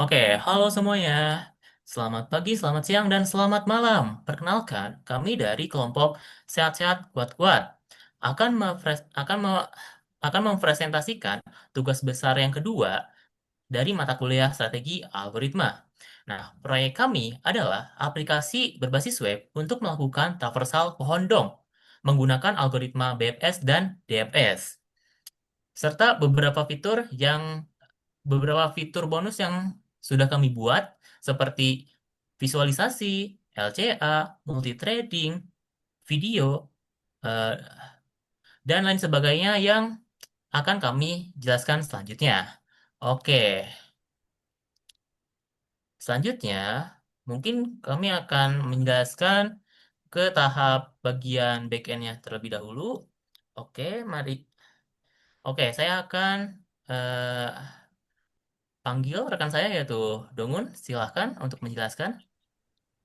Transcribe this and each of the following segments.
Oke, halo semuanya. Selamat pagi, selamat siang, dan selamat malam. Perkenalkan, kami dari kelompok Sehat-Sehat Kuat-Kuat akan mempresentasikan tugas besar yang kedua dari mata kuliah strategi algoritma. Nah, proyek kami adalah aplikasi berbasis web untuk melakukan traversal pohon dong menggunakan algoritma BFS dan DFS serta beberapa fitur bonus yang sudah kami buat seperti visualisasi, LCA, multithreading, video, eh, dan lain sebagainya yang akan kami jelaskan selanjutnya. Oke, selanjutnya mungkin kami akan menjelaskan ke tahap bagian backend-nya terlebih dahulu. Oke, mari. Oke, saya akan eh, panggil rekan saya yaitu Dongun. Silahkan untuk menjelaskan.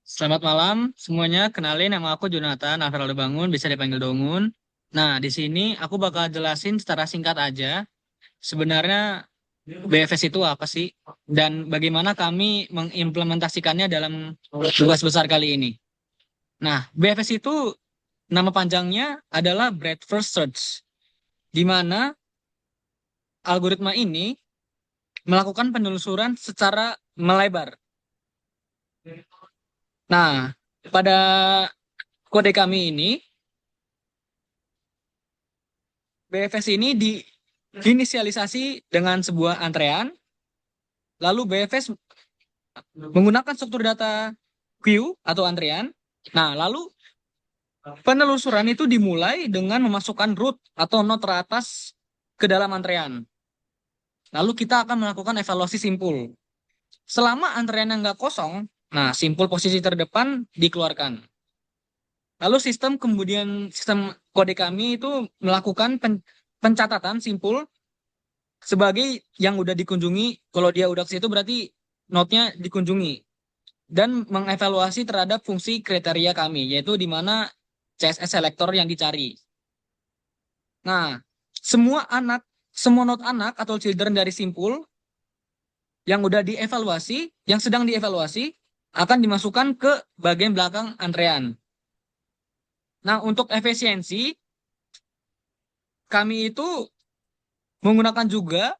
Selamat malam semuanya. Kenalin nama aku Jonathan Alvarado Bangun, bisa dipanggil Dongun. Nah, di sini aku bakal jelasin secara singkat aja sebenarnya BFS itu apa sih dan bagaimana kami mengimplementasikannya dalam tugas besar kali ini. Nah, BFS itu nama panjangnya adalah Breadth First Search, di mana algoritma ini melakukan penelusuran secara melebar. Nah, pada kode kami ini BFS ini diinisialisasi dengan sebuah antrean, lalu BFS menggunakan struktur data queue atau antrean. Nah, lalu penelusuran itu dimulai dengan memasukkan root atau node teratas ke dalam antrean. Lalu kita akan melakukan evaluasi simpul. Selama antrean yang nggak kosong, nah simpul posisi terdepan dikeluarkan. Lalu sistem kode kami itu melakukan pencatatan simpul sebagai yang udah dikunjungi. Kalau dia udah ke situ berarti node-nya dikunjungi dan mengevaluasi terhadap fungsi kriteria kami, yaitu di mana CSS selector yang dicari. Nah, semua anak, semua node anak atau children dari simpul yang udah dievaluasi, yang sedang dievaluasi akan dimasukkan ke bagian belakang antrean. Nah, untuk efisiensi kami itu menggunakan juga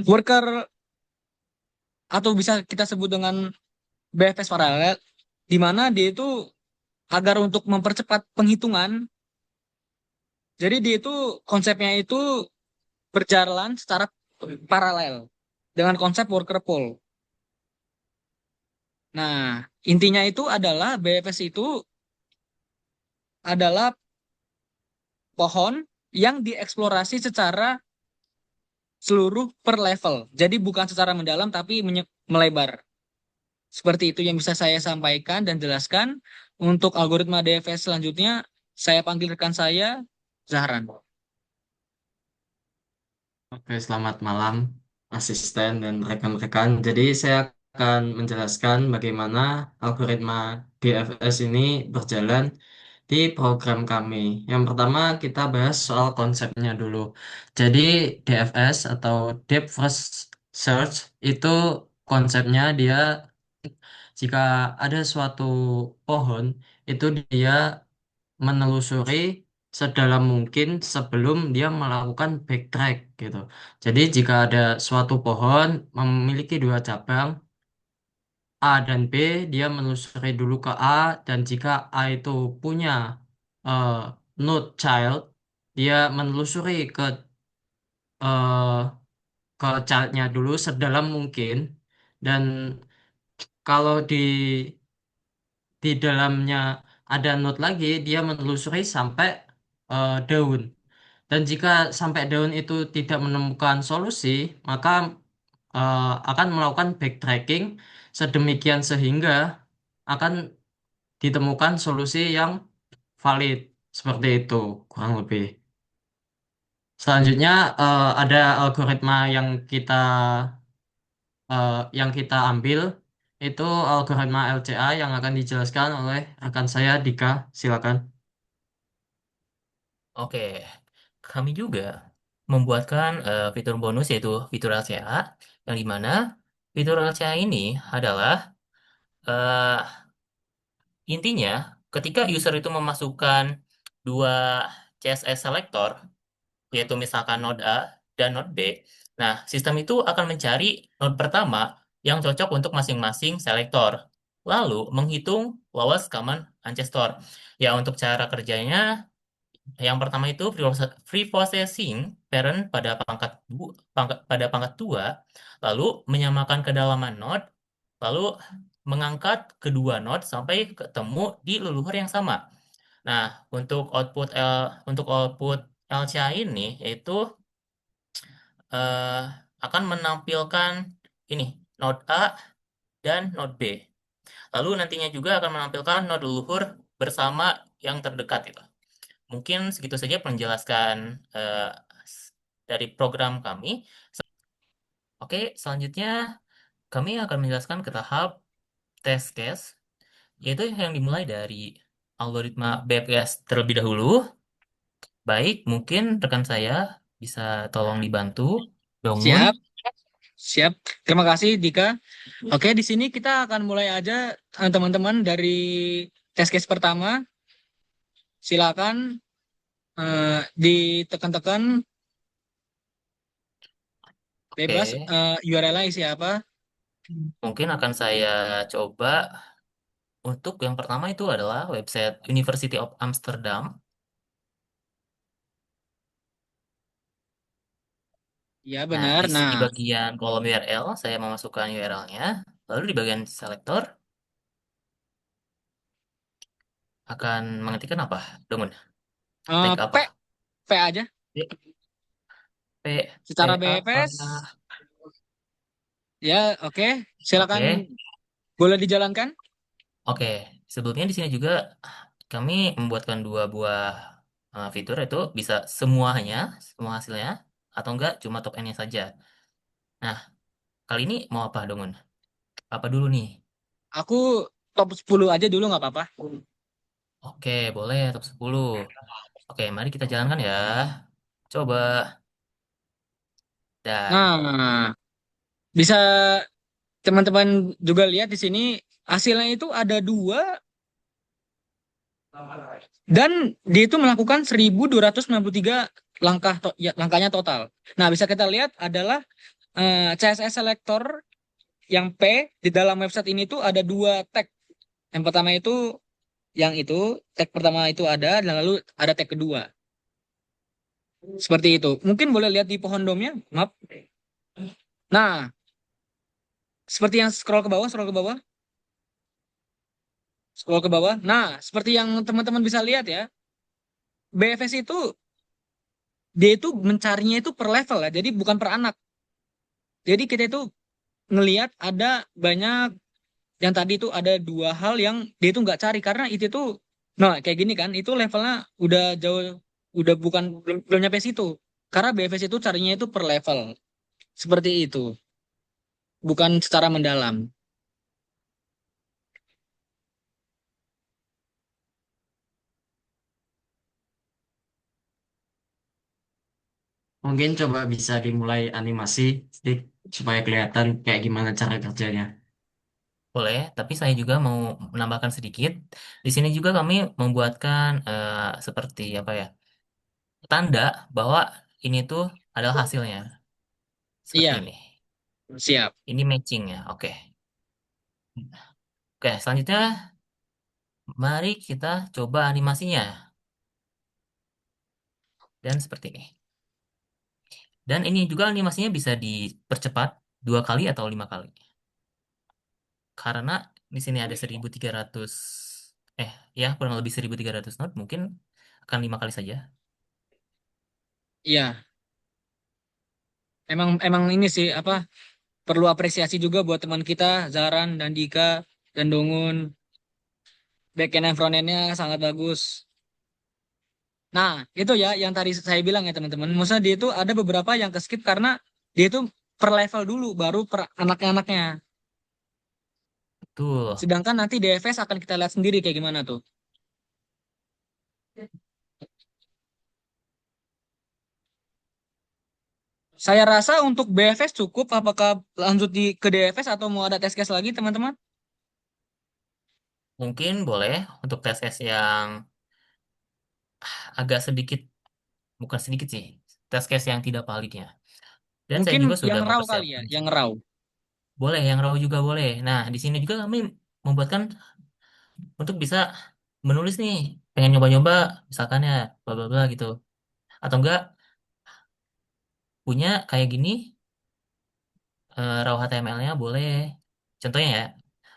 worker atau bisa kita sebut dengan BFS paralel, di mana dia itu agar untuk mempercepat penghitungan, jadi dia itu konsepnya itu berjalan secara paralel dengan konsep worker pool. Nah, intinya itu adalah BFS itu adalah pohon yang dieksplorasi secara seluruh per level. Jadi bukan secara mendalam tapi melebar. Seperti itu yang bisa saya sampaikan dan jelaskan. Untuk algoritma DFS selanjutnya, saya panggil rekan saya, Zahran. Oke, selamat malam asisten dan rekan-rekan. Jadi saya akan menjelaskan bagaimana algoritma DFS ini berjalan di program kami. Yang pertama kita bahas soal konsepnya dulu. Jadi DFS atau Deep First Search itu konsepnya dia jika ada suatu pohon itu dia menelusuri sedalam mungkin sebelum dia melakukan backtrack gitu. Jadi jika ada suatu pohon memiliki dua cabang A dan B, dia menelusuri dulu ke A dan jika A itu punya eh, node child, dia menelusuri eh, ke childnya dulu sedalam mungkin dan kalau di dalamnya ada node lagi, dia menelusuri sampai daun. Dan jika sampai daun itu tidak menemukan solusi, maka akan melakukan backtracking sedemikian sehingga akan ditemukan solusi yang valid. Seperti itu, kurang lebih. Selanjutnya ada algoritma yang kita ambil itu algoritma LCA yang akan dijelaskan oleh rekan saya Dika. Silakan. Oke, kami juga. membuatkan fitur bonus yaitu fitur LCA, yang dimana fitur LCA ini adalah eh, intinya ketika user itu memasukkan dua CSS selector, yaitu misalkan node A dan node B. Nah, sistem itu akan mencari node pertama yang cocok untuk masing-masing selektor, lalu menghitung lowest common ancestor. Ya, untuk cara kerjanya, yang pertama itu free processing parent pada pangkat 2, lalu menyamakan kedalaman node, lalu mengangkat kedua node sampai ketemu di leluhur yang sama. Nah, untuk output LCA ini yaitu eh, akan menampilkan ini node A dan node B. Lalu nantinya juga akan menampilkan node leluhur bersama yang terdekat itu. Mungkin segitu saja penjelaskan dari program kami. Oke, selanjutnya kami akan menjelaskan ke tahap test case, yaitu yang dimulai dari algoritma BPS terlebih dahulu. Baik, mungkin rekan saya bisa tolong dibantu, Dongun. Siap, siap. Terima kasih Dika. Oke, di sini kita akan mulai aja teman-teman dari test case pertama. Silakan ditekan-tekan bebas Oke, URL-nya isi apa. mungkin akan saya coba untuk yang pertama itu adalah website University of Amsterdam. Ya Nah, benar. di Nah, bagian kolom URL, saya memasukkan URL-nya. Lalu di bagian selector, akan mengetikkan apa, Dongun? Tag P apa? P aja. P, P, Secara P apa? BFS, ya oke. Silakan Oke, boleh dijalankan. oke. Sebelumnya di sini juga kami membuatkan dua buah fitur, itu bisa semuanya, semua hasilnya, atau enggak cuma top N-nya saja. Nah, kali ini mau apa, Dongun? Apa dulu nih? Aku top 10 aja dulu nggak apa-apa. Oke, boleh top 10. Oke, mari kita jalankan ya. Coba. Dan, Nah, bisa teman-teman juga lihat di sini hasilnya itu ada dua dan dia itu melakukan 1.293 langkahnya total. Nah, bisa kita lihat adalah CSS selector yang P di dalam website ini tuh ada dua tag. Yang pertama itu tag pertama itu ada dan lalu ada tag kedua. Seperti itu. Mungkin boleh lihat di pohon domnya, maaf. Nah, seperti yang scroll ke bawah, scroll ke bawah. Nah, seperti yang teman-teman bisa lihat ya, BFS itu dia itu mencarinya itu per level ya, jadi bukan per anak. Jadi kita itu ngelihat ada banyak yang tadi itu ada dua hal yang dia itu nggak cari karena itu tuh, nah kayak gini kan, itu levelnya udah jauh, udah bukan belum nyampe situ. Karena BFS itu carinya itu per level, seperti itu, bukan secara mendalam. Mungkin coba bisa dimulai animasi sedikit supaya kelihatan kayak gimana cara kerjanya. boleh, tapi saya juga mau menambahkan sedikit. Di sini juga kami membuatkan seperti apa ya, tanda bahwa ini tuh adalah hasilnya. Seperti Iya, ini. siap. Ini matching ya. Oke. Oke, selanjutnya mari kita coba animasinya. Dan seperti ini. Dan ini juga animasinya bisa dipercepat 2 kali atau 5 kali. Karena di sini ada 1.300, ya kurang lebih 1.300 not, mungkin akan 5 kali saja. Iya, emang emang ini sih apa, perlu apresiasi juga buat teman kita Zaran dan Dika dan Dongun. Backend and frontend-nya sangat bagus. Nah, itu ya yang tadi saya bilang ya teman-teman. Maksudnya dia itu ada beberapa yang ke skip karena dia itu per level dulu, baru per anak-anaknya. Betul. Sedangkan nanti DFS akan kita lihat sendiri kayak gimana tuh. Saya rasa untuk BFS cukup. Apakah lanjut ke DFS atau mau ada tes case lagi, teman-teman? Mungkin boleh untuk tes case yang agak sedikit, bukan sedikit sih, tes case yang tidak validnya. Dan saya Mungkin juga yang sudah raw kali ya, mempersiapkan yang sih. raw. Boleh, yang raw juga boleh. Nah, di sini juga kami membuatkan untuk bisa menulis nih, pengen nyoba-nyoba, misalkan ya, bla bla bla gitu. Atau enggak, punya kayak gini, raw HTML-nya boleh. Contohnya ya,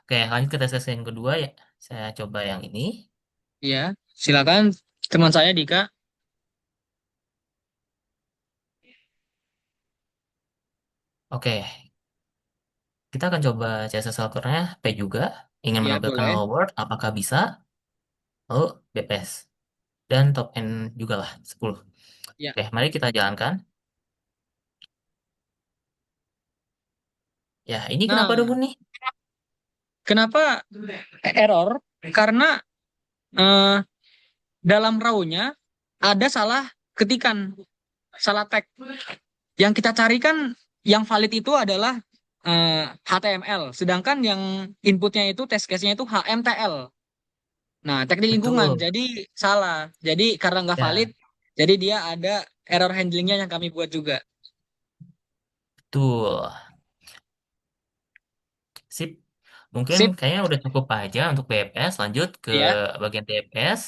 oke lanjut ke tes case yang kedua ya. Saya coba yang ini. Iya, silakan teman saya Dika. Oke, kita akan coba CSS Helper-nya P juga. Ingin Iya, menampilkan boleh. hello world, apakah bisa? Oh, BPS. Dan top N juga lah, 10. Ya. Oke, mari kita jalankan. Ya, ini kenapa Nah, dulu nih? kenapa error? Karena eh, dalam raw-nya ada salah ketikan, salah tag. Yang kita carikan yang valid itu adalah HTML, sedangkan yang inputnya itu test case-nya itu HMTL. Nah, teknik lingkungan, Betul. jadi salah. Jadi karena nggak valid, Ya, jadi dia ada error handlingnya yang kami buat juga. betul. Sip. Mungkin Sip, kayaknya udah cukup aja untuk BPS. Lanjut ke ya. bagian DPS.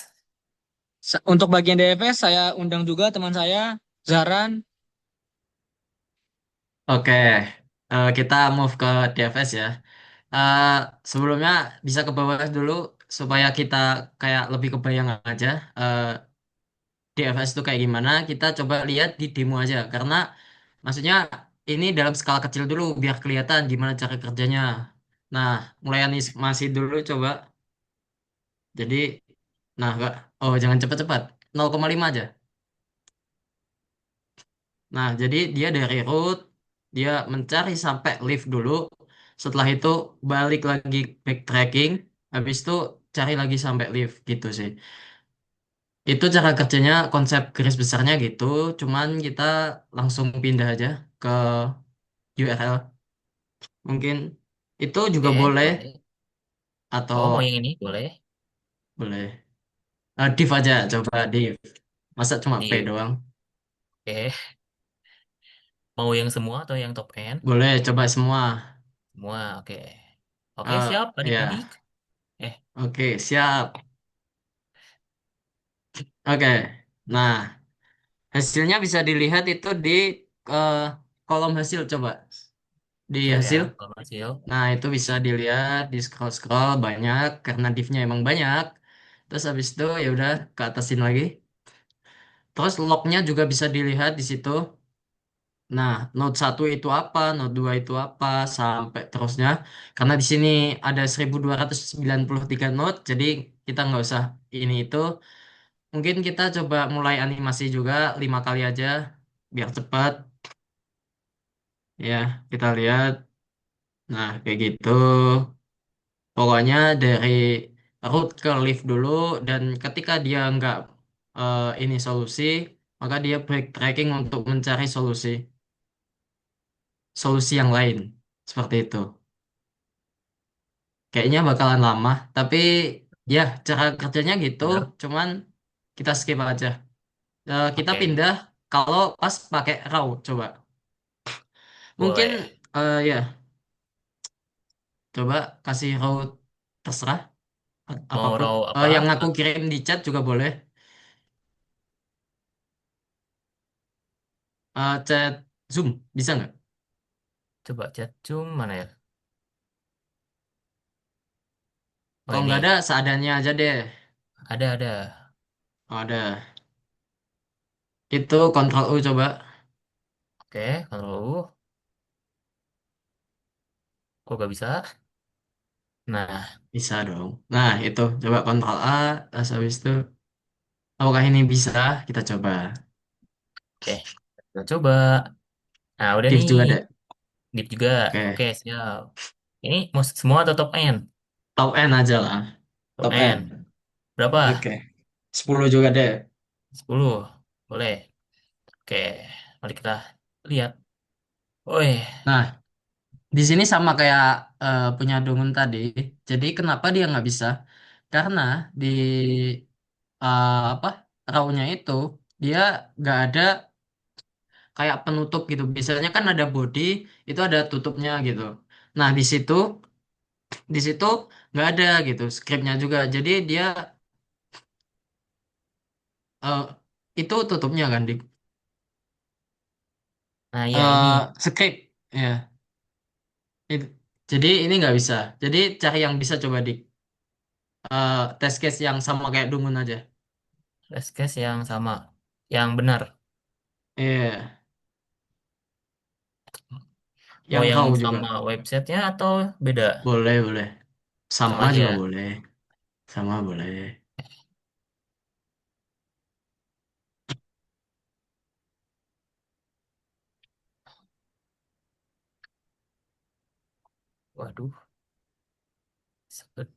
Untuk bagian DFS saya undang juga teman saya, Zaran. Oke, kita move ke DFS ya. Eh, Sebelumnya bisa ke bawah dulu supaya kita kayak lebih kebayang aja DFS itu kayak gimana. Kita coba lihat di demo aja karena maksudnya ini dalam skala kecil dulu biar kelihatan gimana cara kerjanya. Nah, mulai animasi dulu coba. Jadi, nah, oh jangan cepat-cepat, 0,5 aja. Nah, jadi dia dari root, dia mencari sampai live dulu. Setelah itu balik lagi backtracking, habis itu cari lagi sampai live gitu sih. Itu cara kerjanya, konsep garis besarnya gitu. Cuman kita langsung pindah aja ke URL. Mungkin itu juga Oke, boleh boleh. atau Oh, mau yang ini? Boleh. boleh. Div aja, coba div. Masa cuma P Di, doang? oke. Mau yang semua atau yang top N? Boleh, coba semua. Semua, oke. Oke, siap Ya, adik-adik. Eh, oke, siap. Oke. Nah, hasilnya bisa dilihat itu di eh, kolom hasil coba di siap ya, hasil. kalau hasil. Nah, itu bisa dilihat di scroll-scroll banyak karena divnya emang banyak. Terus habis itu ya udah ke atasin lagi. Terus lognya juga bisa dilihat di situ. Nah, node satu itu apa, node 2 itu apa, sampai terusnya. Karena di sini ada 1293 node, jadi kita nggak usah ini itu. Mungkin kita coba mulai animasi juga 5 kali aja, biar cepat. Ya, kita lihat. Nah, kayak gitu. Pokoknya dari root ke leaf dulu, dan ketika dia nggak ini solusi, maka dia backtracking untuk mencari solusi yang lain. Seperti itu. Kayaknya bakalan lama, tapi ya cara kerjanya gitu. Benar? Cuman kita skip aja. Kita Oke, pindah kalau pas pakai raw, coba. Mungkin boleh. ya, coba kasih raw terserah Mau apapun. raw apa? Yang aku kirim di chat juga boleh. Chat Zoom bisa nggak? Coba chat zoom mana ya? Oh Kalau nggak ada, ini, seadanya aja deh. ada. Oh, ada. Itu Ctrl U coba. Oke, kalau kok gak bisa? Nah, Bisa dong. Nah, itu coba Ctrl A. Terus habis itu, apakah ini bisa? Kita coba. oke. Kita coba. Nah, udah Div nih. juga deh. Deep juga. Oke, Oke. siap. Ini mau semua atau top N? Top N aja lah. Top Top N. N. Berapa? Oke. 10 juga deh. 10. Boleh. Oke, mari kita lihat. Wih, Nah, di sini sama kayak punya Dungun tadi. Jadi kenapa dia nggak bisa? Karena di apa raw-nya itu dia nggak ada kayak penutup gitu. Biasanya kan ada body itu ada tutupnya gitu. Nah di situ nggak ada gitu scriptnya juga. Jadi dia eh, itu tutupnya kan di nah ya ini script ya. Itu. Jadi ini nggak bisa. Jadi cari yang bisa coba di test case yang sama kayak Dungun aja. test case yang sama, yang benar. Iya, Mau yang yang raw juga. sama websitenya atau beda? Boleh, boleh. Sama Sama aja juga ya. boleh. Sama boleh. Waduh, sebet.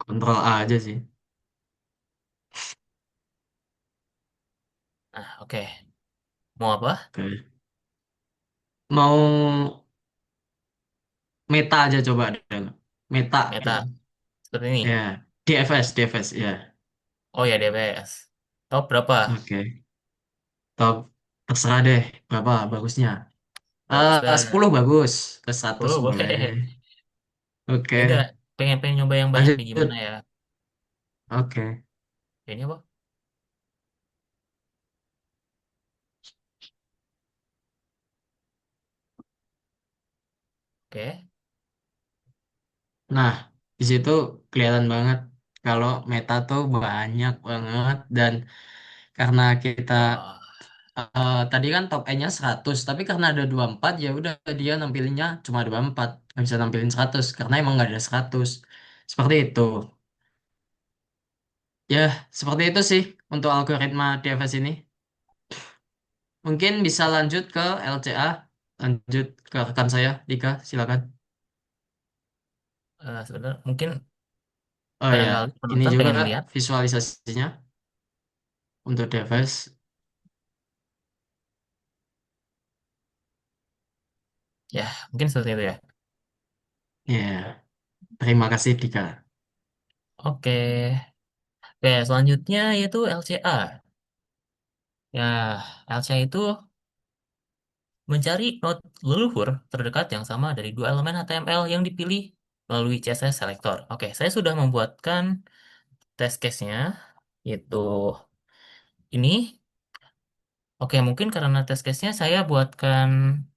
Kontrol A aja sih. Nah, oke. Mau apa? Oke. Mau meta aja coba deh. Meta Meta. gitu. Seperti ini. Ya, DFS, DFS ya. Oh ya, DPS. Top berapa? Oke. Top terserah deh berapa bagusnya. Bagus dah. 10 bagus. Ke 100 10 boleh. boleh. Oke. Ya udah, pengen nyoba yang banyak nih gimana Lanjut. ya? Oke. Ini apa? Oke. Nah, di situ kelihatan banget kalau meta tuh banyak banget dan karena kita Wah, tadi kan top N-nya 100, tapi karena ada 24 ya udah dia nampilinnya cuma 24, nggak bisa nampilin 100 karena emang nggak ada 100. Seperti itu. Ya, seperti itu sih untuk algoritma DFS ini. Mungkin bisa lanjut ke LCA, lanjut ke rekan saya, Dika, silakan. sebentar. Mungkin Oh ya, barangkali ini penonton juga pengen lihat. visualisasinya untuk DFS. Ya, mungkin seperti itu ya. Ya, terima kasih Dika. Oke. Oke, selanjutnya yaitu LCA. Ya, LCA itu mencari node leluhur terdekat yang sama dari dua elemen HTML yang dipilih melalui CSS selector. Oke, saya sudah membuatkan test case-nya, yaitu ini. Oke, mungkin karena test case-nya saya buatkan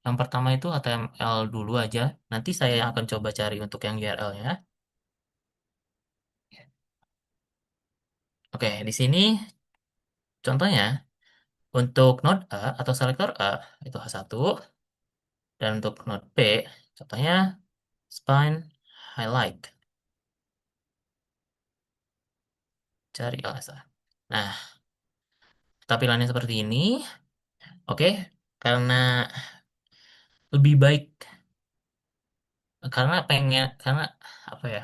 yang pertama itu HTML dulu aja. Nanti saya akan coba cari untuk yang URL-nya. Oke, di sini contohnya untuk node A atau selektor A itu H1 dan untuk node B contohnya spine highlight. Cari LSA. Nah, tampilannya seperti ini. Oke, karena lebih baik karena apa ya?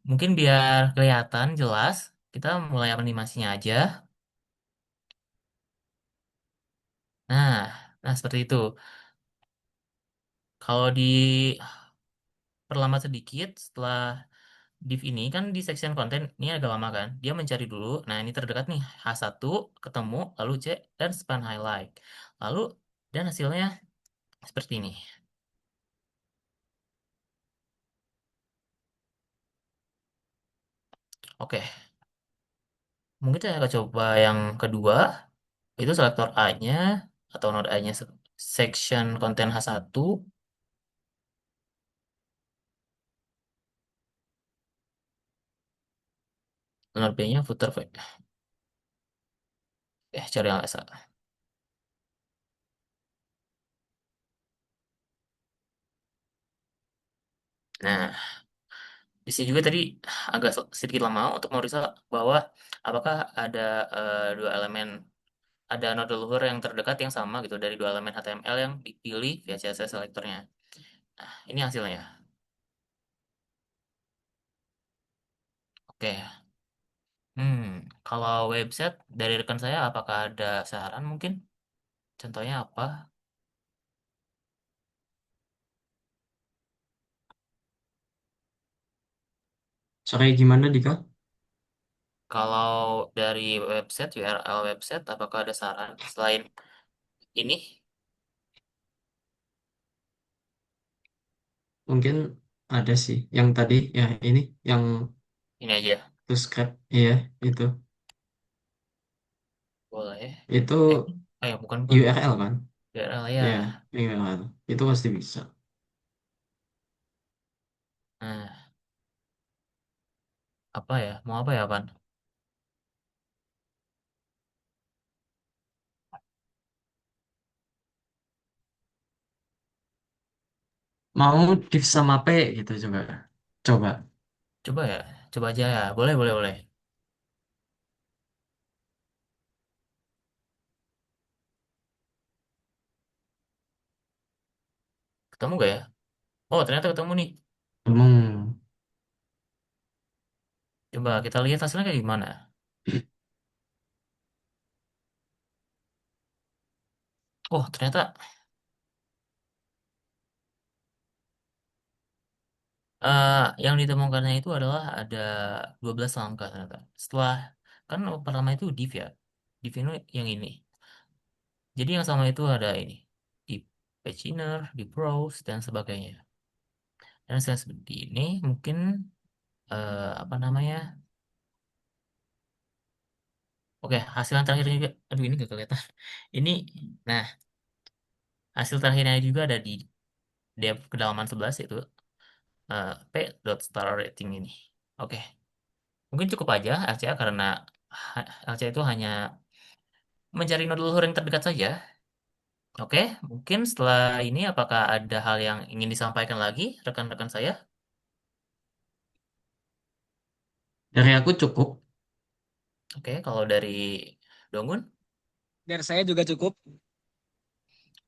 Mungkin biar kelihatan jelas, kita mulai animasinya aja. Nah, nah seperti itu. Kalau diperlambat sedikit setelah div ini kan di section konten ini agak lama kan. Dia mencari dulu. Nah, ini terdekat nih H1 ketemu lalu C dan span highlight. Lalu dan hasilnya seperti ini. Oke, mungkin saya akan coba yang kedua. Itu selektor A-nya atau node A-nya section konten H1, node B-nya footer. Cari yang S. Nah, di sini juga tadi agak sedikit lama untuk memeriksa bahwa apakah ada dua elemen, ada node leluhur yang terdekat yang sama gitu dari dua elemen HTML yang dipilih via CSS selectornya. Nah, ini hasilnya. Oke. Hmm, kalau website dari rekan saya apakah ada saran mungkin Contohnya apa? Sorry, gimana Dika? Kalau dari website, URL website, apakah ada saran selain ini? Mungkin ada sih. Yang tadi, ya ini, yang Ini aja. to script, iya itu. Boleh. Itu Eh, bukan, bukan. URL kan? URL Ya, ya. URL. Itu pasti bisa. Nah, apa ya? Mau apa ya, Pan? Mau div sama P gitu coba. Coba. Coba ya. Coba aja ya. Boleh, boleh, boleh. Ketemu gak ya? Oh, ternyata ketemu nih. Emang Coba kita lihat hasilnya kayak gimana. Oh, ternyata eh, yang ditemukannya itu adalah ada 12 angka ternyata. Setelah, kan pertama itu div ya. Div ini yang ini. Jadi yang sama itu ada ini. Di Paginer, di Browse, dan sebagainya. Dan saya seperti ini, mungkin apa namanya? Oke, hasil yang terakhir juga. Aduh, ini gak kelihatan. Ini, nah, hasil terakhirnya juga ada di dev kedalaman 11 itu p.star rating ini. Oke, mungkin cukup aja LCA karena LCA itu hanya mencari node luhur yang terdekat saja. Oke, mungkin setelah ini apakah ada hal yang ingin disampaikan lagi rekan-rekan saya? dari aku cukup. Oke, kalau dari Dongun, Dari saya juga cukup.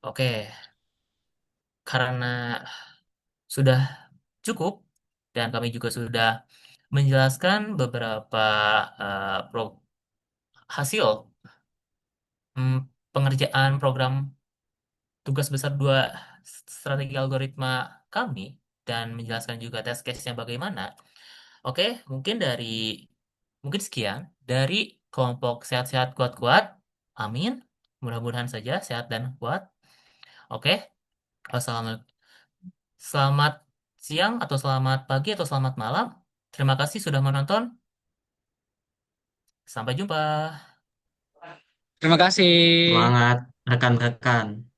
oke, karena sudah cukup dan kami juga sudah menjelaskan beberapa hasil mm, pengerjaan program tugas besar dua strategi algoritma kami dan menjelaskan juga test case-nya bagaimana. Oke, mungkin sekian dari kelompok sehat-sehat kuat-kuat. Amin. Mudah-mudahan saja sehat dan kuat. Oke, wassalamualaikum. Selamat siang atau selamat pagi atau selamat malam. Terima kasih sudah menonton. Sampai jumpa. Terima kasih. Semangat rekan-rekan.